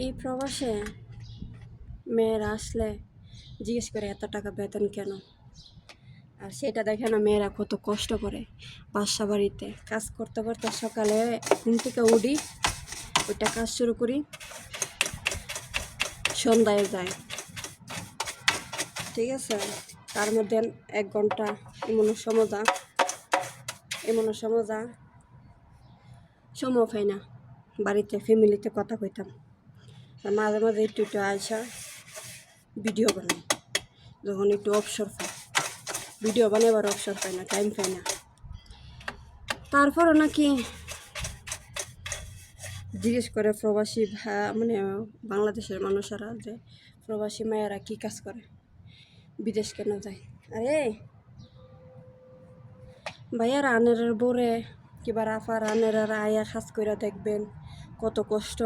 এই প্রবাসে মেয়েরা আসলে জিজ্ঞেস করে এত টাকা বেতন কেন, আর সেটা দেখে না মেয়েরা কত কষ্ট করে বাসা বাড়িতে কাজ করতে করতে সকালে ঘুম থেকে উঠি, ওইটা কাজ শুরু করি, সন্ধ্যায় যায়। ঠিক আছে, তার মধ্যে 1 ঘন্টা এমন সময় সময় পাই না বাড়িতে ফ্যামিলিতে কথা কইতাম। মাঝে মাঝে একটু একটু আয়সা ভিডিও বানাই, যখন একটু অবসর পাই। ভিডিও বানাবার অবসর পাই না, টাইম পাই না। তারপরও নাকি জিজ্ঞেস করে প্রবাসী মানে বাংলাদেশের মানুষেরা যে প্রবাসী মায়েরা কী কাজ করে, বিদেশ কেন যায়। আরে ভাইয়া রানের বোরে কিবা রাফা রানের আয়া কাজ করে দেখবেন কত কষ্ট